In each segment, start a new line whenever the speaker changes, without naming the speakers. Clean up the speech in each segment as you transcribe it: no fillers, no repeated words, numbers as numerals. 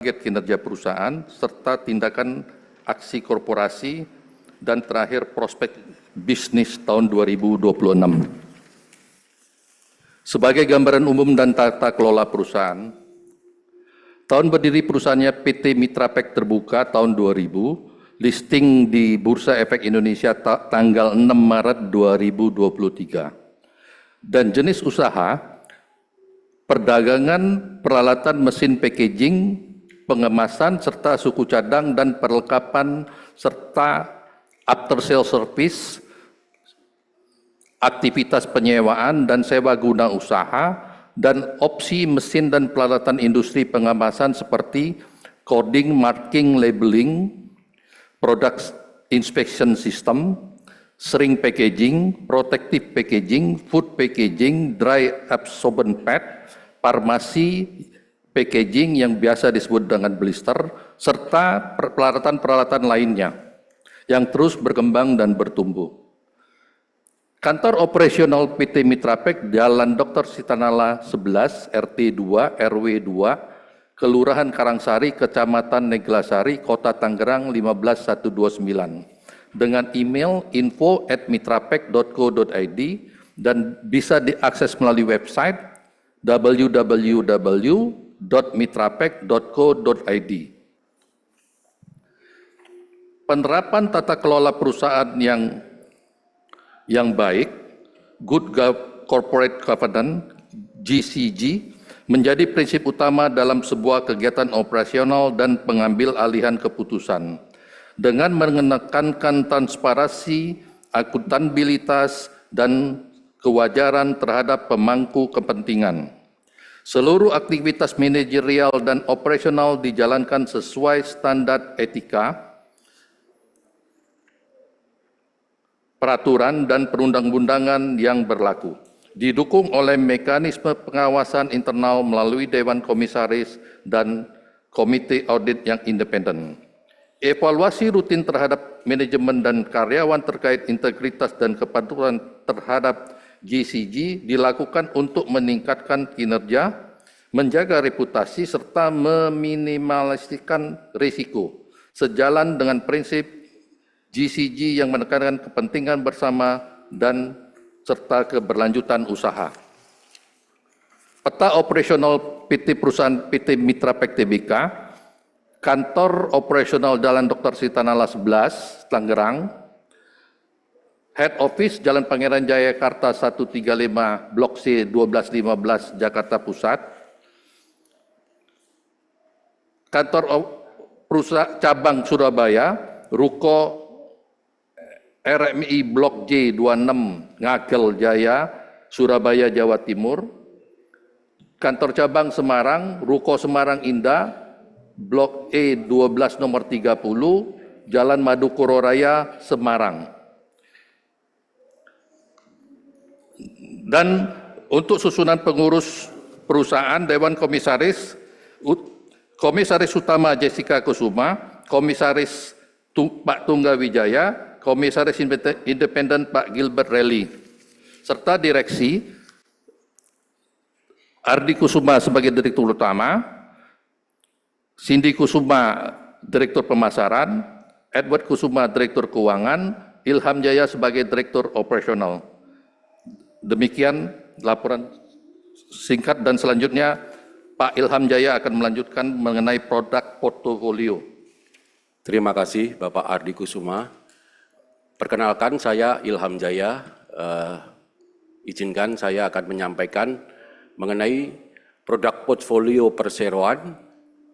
target kinerja perusahaan, serta tindakan aksi korporasi, dan terakhir prospek bisnis tahun 2026. Sebagai gambaran umum dan tata kelola perusahaan, tahun berdiri perusahaannya PT Mitrapek Terbuka tahun 2000, listing di Bursa Efek Indonesia tanggal 6 Maret 2023. Dan jenis usaha, perdagangan peralatan mesin packaging, pengemasan serta suku cadang dan perlengkapan serta after sale service, aktivitas penyewaan dan sewa guna usaha, dan opsi mesin dan peralatan industri pengemasan seperti coding, marking, labeling, product inspection system, shrink packaging, protective packaging, food packaging, dry absorbent pad, farmasi packaging yang biasa disebut dengan blister, serta peralatan-peralatan lainnya yang terus berkembang dan bertumbuh. Kantor operasional PT Mitrapek Jalan Dr. Sitanala 11, RT 2, RW 2, Kelurahan Karangsari, Kecamatan Neglasari, Kota Tangerang 15129, dengan email info@mitrapek.co.id dan bisa diakses melalui website www.mitrapek.co.id. Penerapan tata kelola perusahaan yang baik, Good Corporate Governance (GCG), menjadi prinsip utama dalam sebuah kegiatan operasional dan pengambil alihan keputusan, dengan menekankan transparansi, akuntabilitas, dan kewajaran terhadap pemangku kepentingan. Seluruh aktivitas manajerial dan operasional dijalankan sesuai standar etika, peraturan, dan perundang-undangan yang berlaku, didukung oleh mekanisme pengawasan internal melalui Dewan Komisaris dan Komite Audit yang independen. Evaluasi rutin terhadap manajemen dan karyawan terkait integritas dan kepatuhan terhadap GCG dilakukan untuk meningkatkan kinerja, menjaga reputasi, serta meminimalisasikan risiko, sejalan dengan prinsip GCG yang menekankan kepentingan bersama dan serta keberlanjutan usaha. Peta operasional perusahaan PT Mitrapek Tbk, Kantor Operasional Jalan Dr. Sitanala 11, Tangerang, Head Office Jalan Pangeran Jaya Karta 135, Blok C 1215, Jakarta Pusat. Kantor Perusahaan Cabang Surabaya, Ruko RMI Blok J 26, Ngagel Jaya, Surabaya, Jawa Timur. Kantor Cabang Semarang, Ruko Semarang Indah, Blok E 12 nomor 30, Jalan Madukuro Raya, Semarang. Dan untuk susunan pengurus perusahaan, Dewan Komisaris, Komisaris Utama Jessica Kusuma, Komisaris Pak Tungga Wijaya, Komisaris Independen Pak Gilbert Rally, serta Direksi, Ardi Kusuma sebagai Direktur Utama, Cindy Kusuma Direktur Pemasaran, Edward Kusuma Direktur Keuangan, Ilham Jaya sebagai Direktur Operasional. Demikian laporan singkat, dan selanjutnya Pak Ilham Jaya akan melanjutkan mengenai produk portofolio.
Terima kasih Bapak Ardi Kusuma. Perkenalkan, saya Ilham Jaya. Izinkan saya akan menyampaikan mengenai produk portfolio perseroan,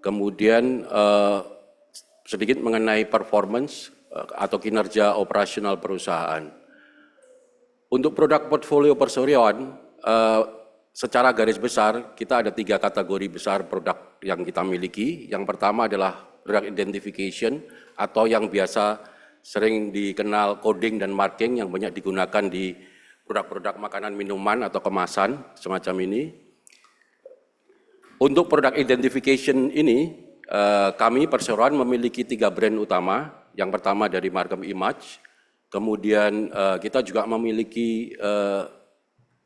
kemudian sedikit mengenai performance atau kinerja operasional perusahaan. Untuk produk portfolio perseroan, secara garis besar kita ada 3 kategori besar produk yang kita miliki. Yang pertama adalah product identification atau yang biasa sering dikenal coding dan marking yang banyak digunakan di produk-produk makanan, minuman, atau kemasan semacam ini. Untuk product identification ini, kami perseroan memiliki 3 brand utama. Yang pertama dari Markem Image, kemudian kita juga memiliki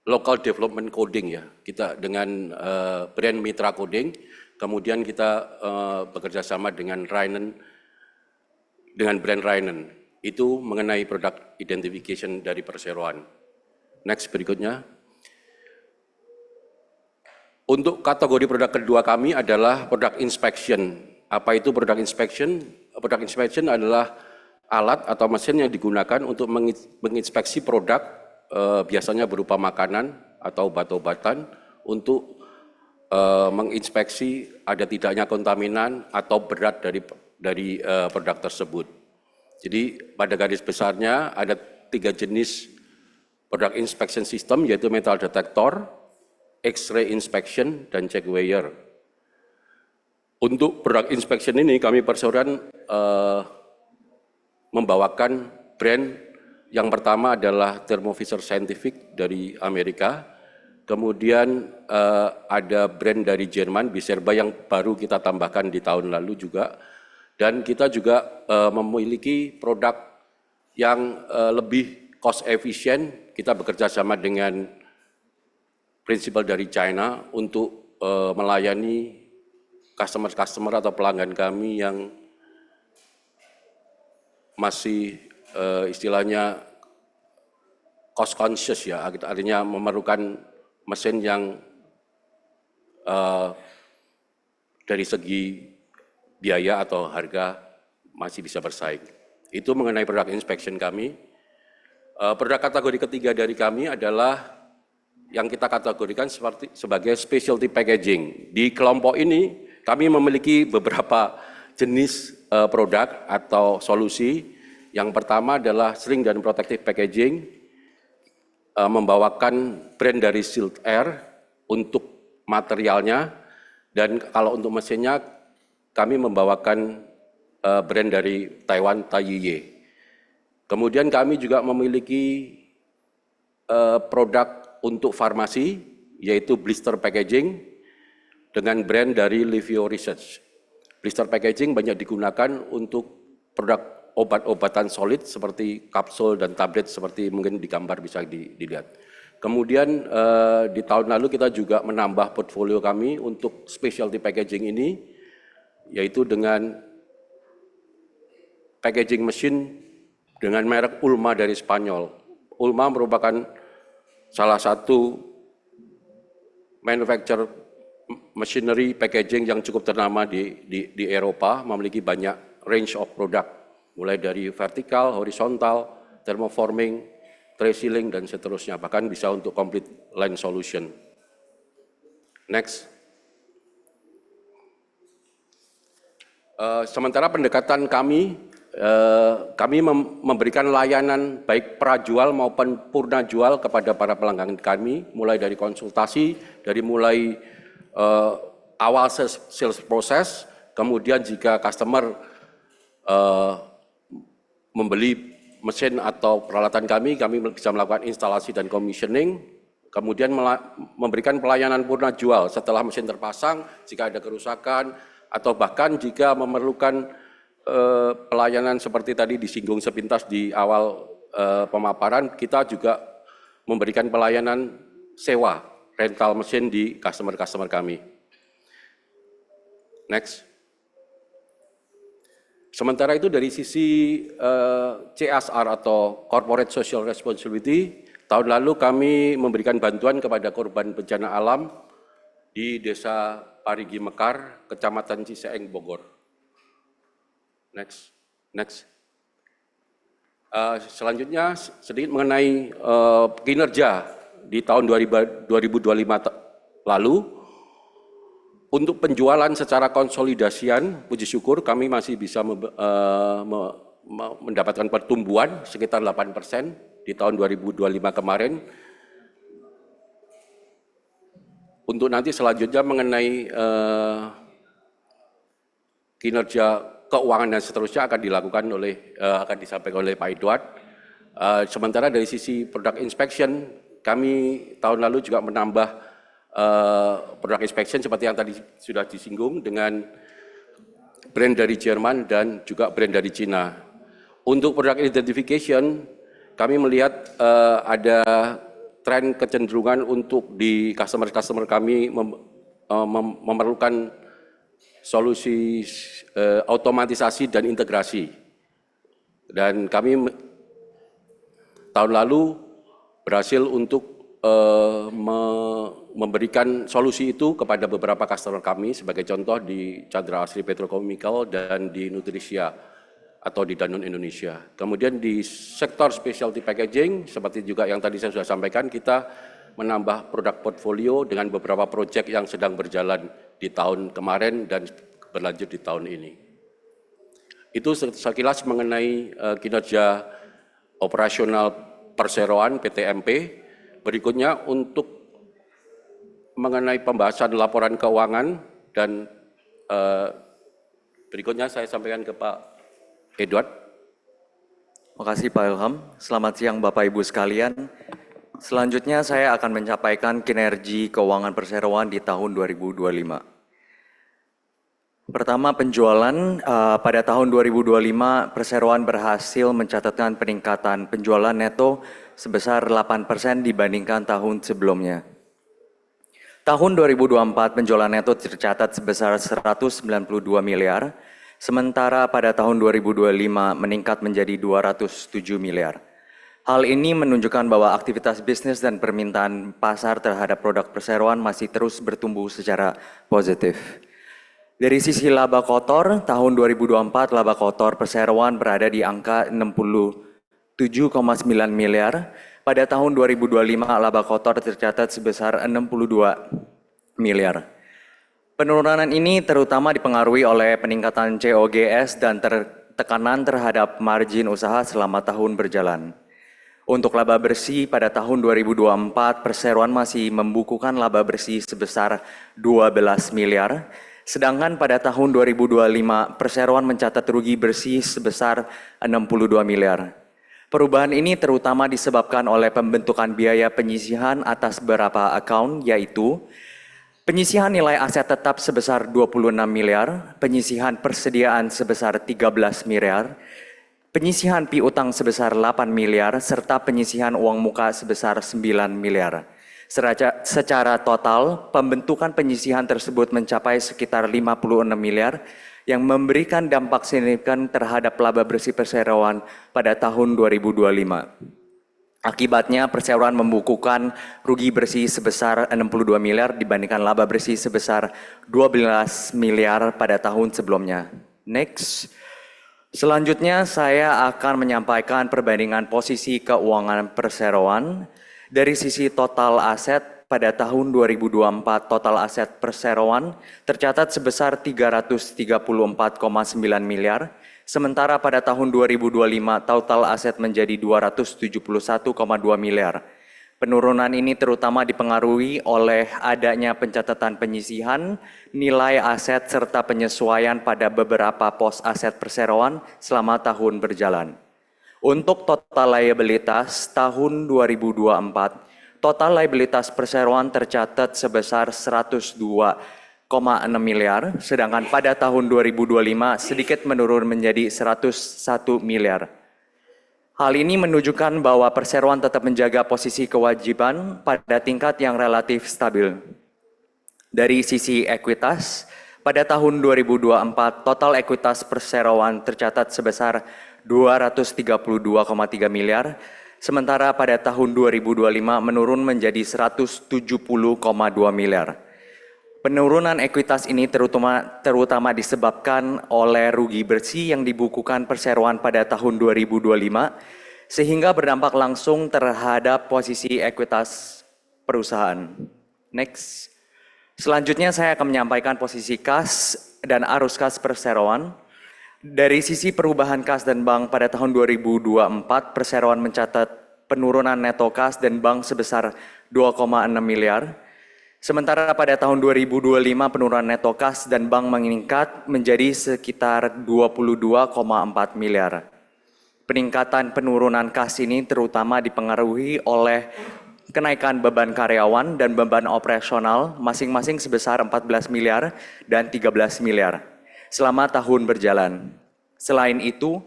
local development coding ya, kita dengan brand Mitra Coding, Kemudian kita bekerja sama dengan Rainen, dengan brand Rainen. Itu mengenai product identification dari perseroan. Next berikutnya. Untuk kategori produk kedua kami adalah product inspection. Apa itu product inspection? Product inspection adalah alat atau mesin yang digunakan untuk menginspeksi produk, biasanya berupa makanan atau obat-obatan, untuk menginspeksi ada tidaknya kontaminan atau berat dari produk tersebut. Jadi pada garis besarnya ada 3 jenis product inspection system, yaitu metal detector, X-ray inspection, dan check weigher. Untuk product inspection ini kami perseroan membawakan brand yang pertama adalah Thermo Fisher Scientific dari Amerika, kemudian ada brand dari Jerman, Biserba, yang baru kita tambahkan di tahun lalu juga, dan kita juga memiliki produk yang lebih cost efisien. Kita bekerja sama dengan prinsipal dari China untuk melayani customer atau pelanggan kami yang masih istilahnya cost conscious ya, artinya memerlukan mesin yang dari segi biaya atau harga masih bisa bersaing. Itu mengenai produk inspection kami. Produk kategori ketiga dari kami adalah yang kita kategorikan sebagai specialty packaging. Di kelompok ini kami memiliki beberapa jenis produk atau solusi. Yang pertama adalah shrink dan protective packaging, membawakan brand dari Sealed Air untuk materialnya, dan kalau untuk mesinnya kami membawakan brand dari Taiwan, Taiyiye. Kemudian kami juga memiliki produk untuk farmasi, yaitu blister packaging dengan brand dari Livio Research. Blister packaging banyak digunakan untuk produk obat-obatan solid seperti kapsul dan tablet, seperti mungkin di gambar bisa dilihat. Kemudian di tahun lalu kita juga menambah portfolio kami untuk specialty packaging ini, yaitu dengan packaging machine dengan merek Ulma dari Spanyol. Ulma merupakan salah satu manufacturer machinery packaging yang cukup ternama di Eropa, memiliki banyak range of product, mulai dari vertikal, horizontal, thermoforming, tray sealing, dan seterusnya. Bahkan bisa untuk complete line solution. Next. Sementara pendekatan kami memberikan layanan baik prajual maupun purna jual kepada para pelanggan kami, mulai dari konsultasi, dari mulai awal sales proses, kemudian jika customer membeli mesin atau peralatan kami bisa melakukan instalasi dan commissioning, kemudian memberikan pelayanan purna jual setelah mesin terpasang, jika ada kerusakan, atau bahkan jika memerlukan pelayanan seperti tadi disinggung sepintas di awal pemaparan, kita juga memberikan pelayanan sewa, rental mesin di customer-customer kami. Next. Sementara itu dari sisi CSR atau Corporate Social Responsibility, tahun lalu kami memberikan bantuan kepada korban bencana alam di Desa Parigi Mekar, Kecamatan Ciseeng, Bogor. Next. Selanjutnya sedikit mengenai kinerja di tahun 2025 lalu. Untuk penjualan secara konsolidasian, puji syukur kami masih bisa mendapatkan pertumbuhan sekitar 8% di tahun 2025 kemarin. Untuk nanti selanjutnya mengenai kinerja keuangan dan seterusnya akan disampaikan oleh Pak Edward. Sementara dari sisi product inspection, kami tahun lalu juga menambah product inspection seperti yang tadi sudah disinggung dengan brand dari Jerman dan juga brand dari Cina. Untuk product identification, kami melihat ada tren kecenderungan untuk di customer kami memerlukan solusi otomatisasi dan integrasi. Dan kami tahun lalu berhasil untuk memberikan solusi itu kepada beberapa customer kami, sebagai contoh di Chandra Asri Petrochemical dan di Nutrisia atau di Danone Indonesia. Kemudian di sektor specialty packaging, seperti juga yang tadi saya sudah sampaikan, kita menambah produk portfolio dengan beberapa proyek yang sedang berjalan di tahun kemarin dan berlanjut di tahun ini. Itu sekilas mengenai kinerja operasional perseroan PT-MP. Berikutnya untuk mengenai pembahasan laporan keuangan dan berikutnya saya sampaikan ke Pak Edward.
Terima kasih Pak Ilham. Selamat siang Bapak Ibu sekalian. Selanjutnya saya akan menyampaikan kinerja keuangan perseroan di tahun 2025. Pertama, penjualan. Pada tahun 2025 perseroan berhasil mencatatkan peningkatan penjualan neto sebesar 8% dibandingkan tahun sebelumnya. Tahun 2024 penjualan neto tercatat sebesar 192 miliar, sementara pada tahun 2025 meningkat menjadi 207 miliar. Hal ini menunjukkan bahwa aktivitas bisnis dan permintaan pasar terhadap produk perseroan masih terus bertumbuh secara positif. Dari sisi laba kotor, tahun 2024 laba kotor perseroan berada di angka 67,9 miliar. Pada tahun 2025 laba kotor tercatat sebesar 62 miliar. Penurunan ini terutama dipengaruhi oleh peningkatan COGS dan tekanan terhadap margin usaha selama tahun berjalan. Untuk laba bersih pada tahun 2024 perseroan masih membukukan laba bersih sebesar 12 miliar. Sedangkan pada tahun 2025, perseroan mencatat rugi bersih sebesar 62 miliar. Perubahan ini terutama disebabkan oleh pembentukan biaya penyisihan atas beberapa account, yaitu penyisihan nilai aset tetap sebesar 26 miliar, penyisihan persediaan sebesar 13 miliar, penyisihan piutang sebesar 8 miliar, serta penyisihan uang muka sebesar 9 miliar. Secara total, pembentukan penyisihan tersebut mencapai sekitar 56 miliar yang memberikan dampak signifikan terhadap laba bersih perseroan pada tahun 2025. Akibatnya, perseroan membukukan rugi bersih sebesar 62 miliar dibandingkan laba bersih sebesar 12 miliar pada tahun sebelumnya. Next. Selanjutnya, saya akan menyampaikan perbandingan posisi keuangan perseroan. Dari sisi total aset, pada tahun 2024 total aset perseroan tercatat sebesar 334,9 miliar, sementara pada tahun 2025 total aset menjadi 271,2 miliar. Penurunan ini terutama dipengaruhi oleh adanya pencatatan penyisihan, nilai aset serta penyesuaian pada beberapa pos aset perseroan selama tahun berjalan. Untuk total liabilitas tahun 2024, total liabilitas perseroan tercatat sebesar 102,6 miliar, sedangkan pada tahun 2025 sedikit menurun menjadi 101 miliar. Hal ini menunjukkan bahwa perseroan tetap menjaga posisi kewajiban pada tingkat yang relatif stabil. Dari sisi ekuitas, pada tahun 2024 total ekuitas perseroan tercatat sebesar 232,3 miliar, sementara pada tahun 2025 menurun menjadi 170,2 miliar. Penurunan ekuitas ini terutama disebabkan oleh rugi bersih yang dibukukan perseroan pada tahun 2025, sehingga berdampak langsung terhadap posisi ekuitas perusahaan. Next. Selanjutnya saya akan menyampaikan posisi kas dan arus kas perseroan. Dari sisi perubahan kas dan bank pada tahun 2024, perseroan mencatat penurunan neto kas dan bank sebesar 2,6 miliar. Sementara pada tahun 2025 penurunan neto kas dan bank meningkat menjadi sekitar 22,4 miliar. Peningkatan penurunan kas ini terutama dipengaruhi oleh kenaikan beban karyawan dan beban operasional masing-masing sebesar 14 miliar dan 13 miliar. Selama tahun berjalan. Selain itu,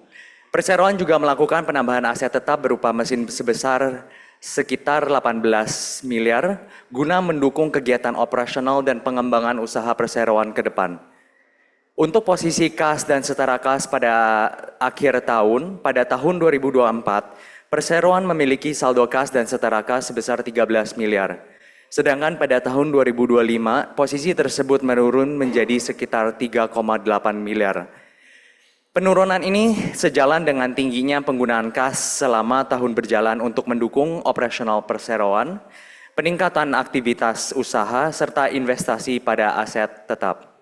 perseroan juga melakukan penambahan aset tetap berupa mesin sebesar sekitar 18 miliar guna mendukung kegiatan operasional dan pengembangan usaha perseroan ke depan. Untuk posisi kas dan setara kas pada akhir tahun, pada tahun 2024, perseroan memiliki saldo kas dan setara kas sebesar 13 miliar. Sedangkan pada tahun 2025, posisi tersebut menurun menjadi sekitar 3,8 miliar. Penurunan ini sejalan dengan tingginya penggunaan kas selama tahun berjalan untuk mendukung operasional perseroan, peningkatan aktivitas usaha, serta investasi pada aset tetap.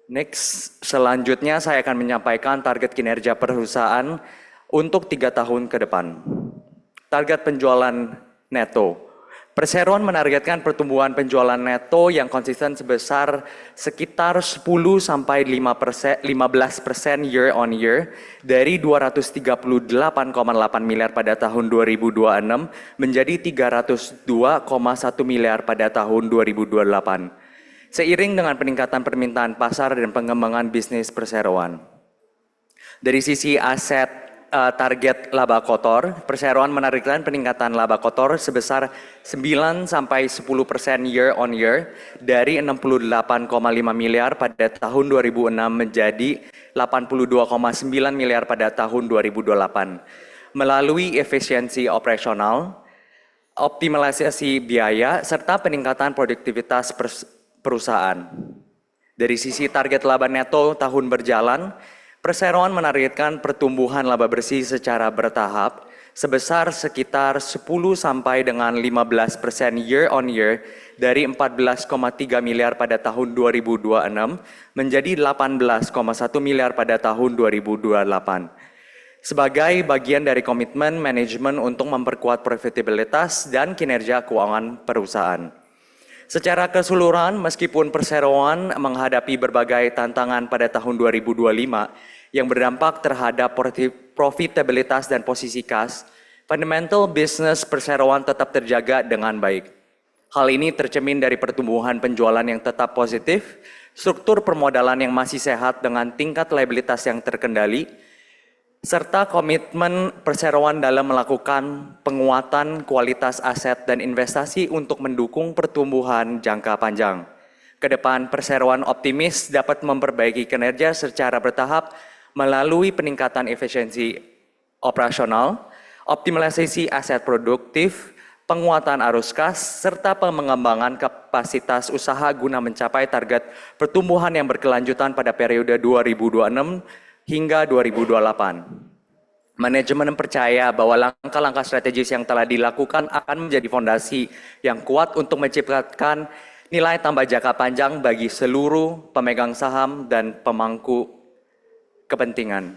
Next, selanjutnya saya akan menyampaikan target kinerja perusahaan untuk 3 tahun ke depan. Target penjualan neto. Perseroan menargetkan pertumbuhan penjualan neto yang konsisten sebesar sekitar 10-15% year on year dari 238,8 miliar pada tahun 2026 menjadi 302,1 miliar pada tahun 2028. Seiring dengan peningkatan permintaan pasar dan pengembangan bisnis perseroan. Dari sisi aset target laba kotor, perseroan menargetkan peningkatan laba kotor sebesar 9-10% year on year dari 68,5 miliar pada tahun 2006 menjadi 82,9 miliar pada tahun 2028 melalui efisiensi operasional, optimalisasi biaya, serta peningkatan produktivitas perusahaan. Dari sisi target laba neto tahun berjalan, perseroan menargetkan pertumbuhan laba bersih secara bertahap sebesar sekitar 10 sampai dengan 15% year on year dari 14,3 miliar pada tahun 2026 menjadi 18,1 miliar pada tahun 2028. Sebagai bagian dari komitmen manajemen untuk memperkuat profitabilitas dan kinerja keuangan perusahaan. Secara keseluruhan, meskipun perseroan menghadapi berbagai tantangan pada tahun 2025 yang berdampak terhadap profitabilitas dan posisi kas, fundamental business perseroan tetap terjaga dengan baik. Hal ini tercermin dari pertumbuhan penjualan yang tetap positif, struktur permodalan yang masih sehat dengan tingkat liabilitas yang terkendali, serta komitmen perseroan dalam melakukan penguatan kualitas aset dan investasi untuk mendukung pertumbuhan jangka panjang. Kedepan, perseroan optimis dapat memperbaiki kinerja secara bertahap melalui peningkatan efisiensi operasional, optimalisasi aset produktif, penguatan arus kas, serta pengembangan kapasitas usaha guna mencapai target pertumbuhan yang berkelanjutan pada periode 2026 hingga 2028. Manajemen percaya bahwa langkah-langkah strategis yang telah dilakukan akan menjadi fondasi yang kuat untuk menciptakan nilai tambah jangka panjang bagi seluruh pemegang saham dan pemangku kepentingan.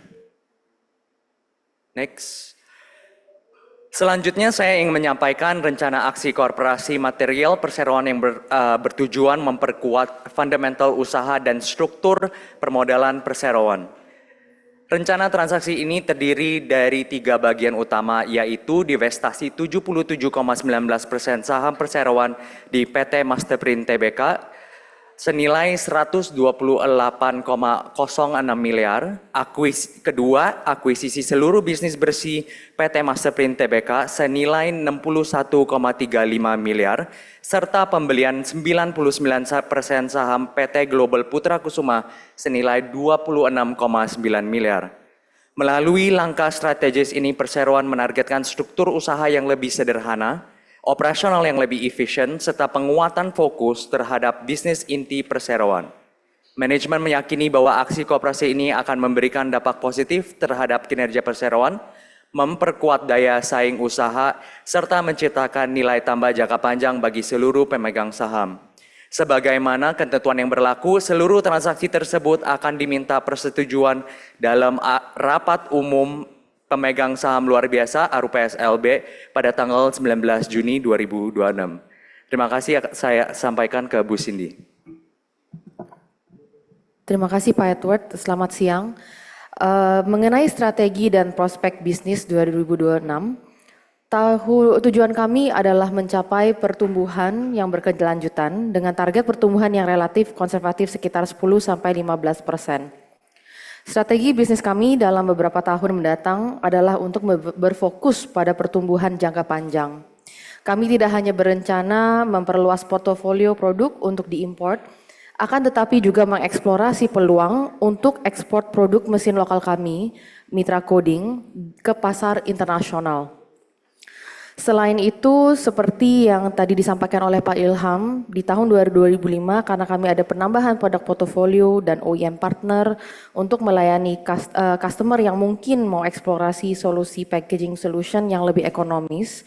Next. Selanjutnya saya ingin menyampaikan rencana aksi korporasi material perseroan yang bertujuan memperkuat fundamental usaha dan struktur permodalan perseroan. Rencana transaksi ini terdiri dari 3 bagian utama, yaitu divestasi 77,19% saham perseroan di PT Masterprint Tbk senilai 128,06 miliar. Kedua, akuisisi seluruh bisnis bersih PT Masterprint Tbk senilai 61,35 miliar, serta pembelian 99% saham PT Global Putra Kusuma senilai 26,9 miliar. Melalui langkah strategis ini, perseroan menargetkan struktur usaha yang lebih sederhana, operasional yang lebih efisien, serta penguatan fokus terhadap bisnis inti perseroan. Manajemen meyakini bahwa aksi koperasi ini akan memberikan dampak positif terhadap kinerja perseroan, memperkuat daya saing usaha, serta menciptakan nilai tambah jangka panjang bagi seluruh pemegang saham. Sebagaimana ketentuan yang berlaku, seluruh transaksi tersebut akan diminta persetujuan dalam rapat umum pemegang saham luar biasa (RUPSLB) pada tanggal 19 Juni 2026. Terima kasih, saya sampaikan ke Bu Cindy.
Terima kasih Pak Edward, selamat siang. Mengenai strategi dan prospek bisnis 2026, tujuan kami adalah mencapai pertumbuhan yang berkelanjutan dengan target pertumbuhan yang relatif konservatif sekitar 10-15%. Strategi bisnis kami dalam beberapa tahun mendatang adalah untuk berfokus pada pertumbuhan jangka panjang. Kami tidak hanya berencana memperluas portofolio produk untuk diimport Akan tetapi juga mengeksplorasi peluang untuk ekspor produk mesin lokal kami, Mitra Coding, ke pasar internasional. Selain itu, seperti yang tadi disampaikan oleh Pak Ilham, di tahun 2005 karena kami ada penambahan produk portofolio dan OEM partner untuk melayani customer yang mungkin mau eksplorasi solusi packaging solution yang lebih ekonomis.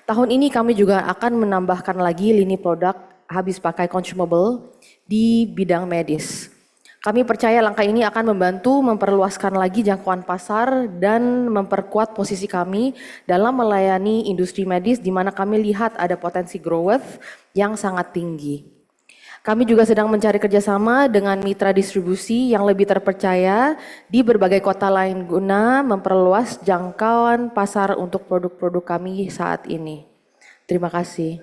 Tahun ini kami juga akan menambahkan lagi lini produk habis pakai consumable di bidang medis. Kami percaya langkah ini akan membantu memperluaskan lagi jangkauan pasar dan memperkuat posisi kami dalam melayani industri medis di mana kami lihat ada potensi growth yang sangat tinggi. Kami juga sedang mencari kerjasama dengan mitra distribusi yang lebih terpercaya di berbagai kota lain guna memperluas jangkauan pasar untuk produk-produk kami saat ini. Terima kasih.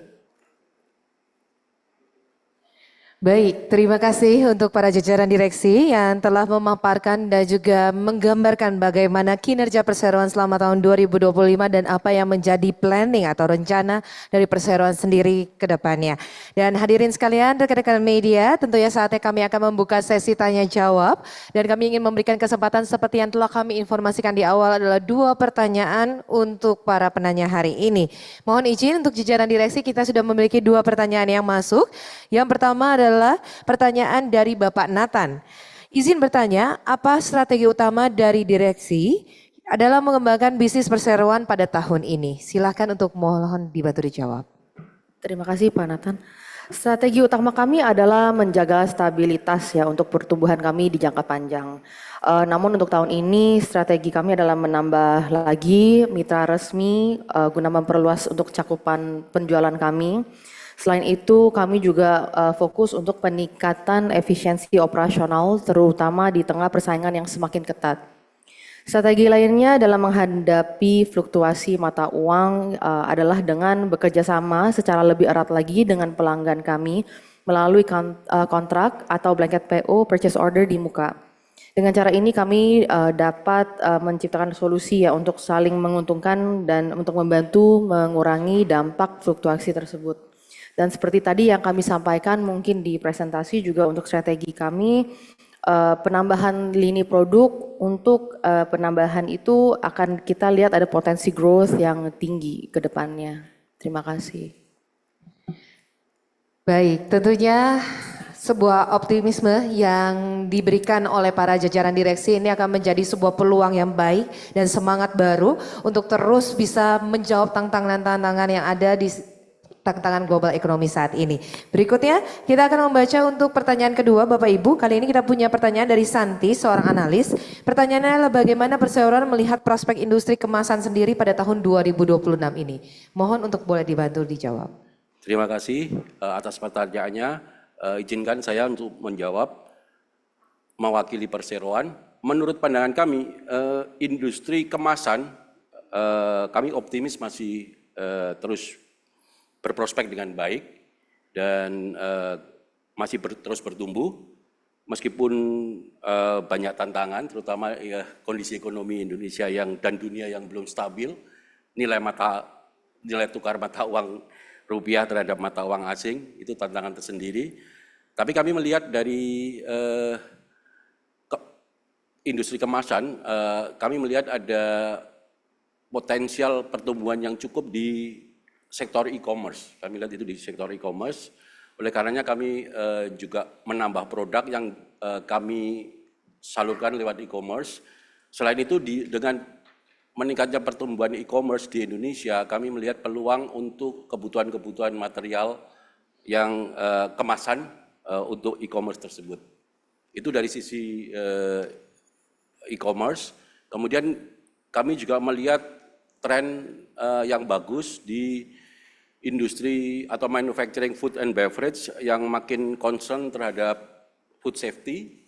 Baik, terima kasih untuk para jajaran direksi yang telah memaparkan dan juga menggambarkan bagaimana kinerja perseroan selama tahun 2025 dan apa yang menjadi planning atau rencana dari perseroan sendiri ke depannya. Dan hadirin sekalian, rekan-rekan media, tentunya saatnya kami akan membuka sesi tanya jawab dan kami ingin memberikan kesempatan seperti yang telah kami informasikan di awal adalah 2 pertanyaan untuk para penanya hari ini. Mohon izin untuk jajaran direksi kita sudah memiliki 2 pertanyaan yang masuk. Yang pertama adalah pertanyaan dari Bapak Nathan. Izin bertanya, apa strategi utama dari direksi adalah mengembangkan bisnis perseroan pada tahun ini? Silakan untuk mohon dibantu dijawab.
Terima kasih Pak Nathan. Strategi utama kami adalah menjaga stabilitas ya untuk pertumbuhan kami di jangka panjang. Namun untuk tahun ini strategi kami adalah menambah lagi mitra resmi guna memperluas untuk cakupan penjualan kami. Selain itu kami juga fokus untuk peningkatan efisiensi operasional terutama di tengah persaingan yang semakin ketat. Strategi lainnya dalam menghadapi fluktuasi mata uang adalah dengan bekerja sama secara lebih erat lagi dengan pelanggan kami melalui kontrak atau blanket PO purchase order di muka. Dengan cara ini kami dapat menciptakan solusi ya untuk saling menguntungkan dan untuk membantu mengurangi dampak fluktuasi tersebut. Dan seperti tadi yang kami sampaikan mungkin di presentasi juga untuk strategi kami penambahan lini produk untuk penambahan itu akan kita lihat ada potensi growth yang tinggi ke depannya. Terima kasih.
Baik, tentunya sebuah optimisme yang diberikan oleh para jajaran direksi ini akan menjadi sebuah peluang yang baik dan semangat baru untuk terus bisa menjawab tantangan-tantangan yang ada di tantangan global ekonomi saat ini. Berikutnya kita akan membaca untuk pertanyaan kedua Bapak Ibu. Kali ini kita punya pertanyaan dari Santi, seorang analis. Pertanyaannya adalah bagaimana perseroan melihat prospek industri kemasan sendiri pada tahun 2026 ini. Mohon untuk boleh dibantu dijawab.
Terima kasih atas pertanyaannya. Izinkan saya untuk menjawab mewakili perseroan. Menurut pandangan kami, industri kemasan kami optimis masih terus berprospek dengan baik dan masih terus bertumbuh meskipun banyak tantangan terutama ya, kondisi ekonomi Indonesia dan dunia yang belum stabil, nilai tukar mata uang rupiah terhadap mata uang asing itu tantangan tersendiri. Tapi kami melihat dari industri kemasan, kami melihat ada potensial pertumbuhan yang cukup di sektor e-commerce. Kami lihat itu di sektor e-commerce. Oleh karenanya kami juga menambah produk yang kami salurkan lewat e-commerce. Selain itu dengan meningkatnya pertumbuhan e-commerce di Indonesia, kami melihat peluang untuk kebutuhan-kebutuhan material yang kemasan untuk e-commerce tersebut. Itu dari sisi e-commerce. Kemudian kami juga melihat tren yang bagus di industri atau manufacturing food and beverage yang makin concern terhadap food safety,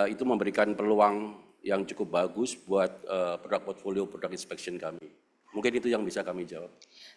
itu memberikan peluang yang cukup bagus buat produk portfolio produk inspection kami. Mungkin itu yang bisa kami jawab.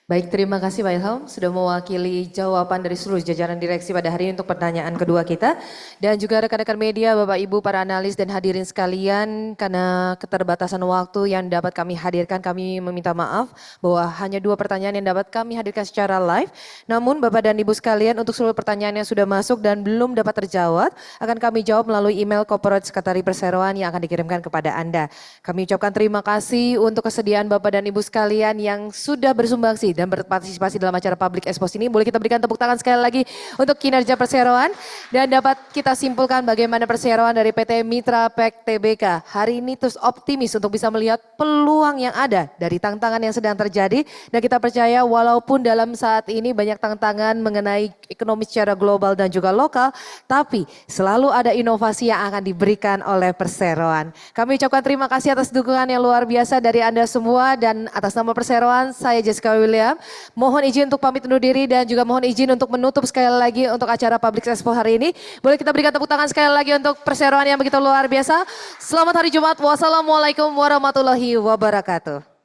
Baik, terima kasih Pak Ilham sudah mewakili jawaban dari seluruh jajaran direksi pada hari ini untuk pertanyaan kedua kita. Dan juga rekan-rekan media, Bapak Ibu, para analis dan hadirin sekalian, karena keterbatasan waktu yang dapat kami hadirkan, kami meminta maaf bahwa hanya 2 pertanyaan yang dapat kami hadirkan secara live. Namun Bapak dan Ibu sekalian, untuk seluruh pertanyaan yang sudah masuk dan belum dapat terjawab, akan kami jawab melalui email Corporate Sekretari Perseroan yang akan dikirimkan kepada Anda. Kami ucapkan terima kasih untuk kesediaan Bapak dan Ibu sekalian yang sudah bersumbangsi dan berpartisipasi dalam acara public expose ini. Boleh kita berikan tepuk tangan sekali lagi untuk kinerja perseroan dan dapat kita simpulkan bagaimana perseroan dari PT Mitra Pack Tbk hari ini terus optimis untuk bisa melihat peluang yang ada dari tantangan yang sedang terjadi, dan kita percaya walaupun dalam saat ini banyak tantangan mengenai ekonomi secara global dan juga lokal, tapi selalu ada inovasi yang akan diberikan oleh perseroan. Kami ucapkan terima kasih atas dukungan yang luar biasa dari Anda semua, dan atas nama perseroan saya Jessica William mohon izin untuk pamit undur diri dan juga mohon izin untuk menutup sekali lagi untuk acara Public Expo hari ini. Boleh kita berikan tepuk tangan sekali lagi untuk perseroan yang begitu luar biasa. Selamat hari Jumat. Wassalamualaikum warahmatullahi wabarakatuh.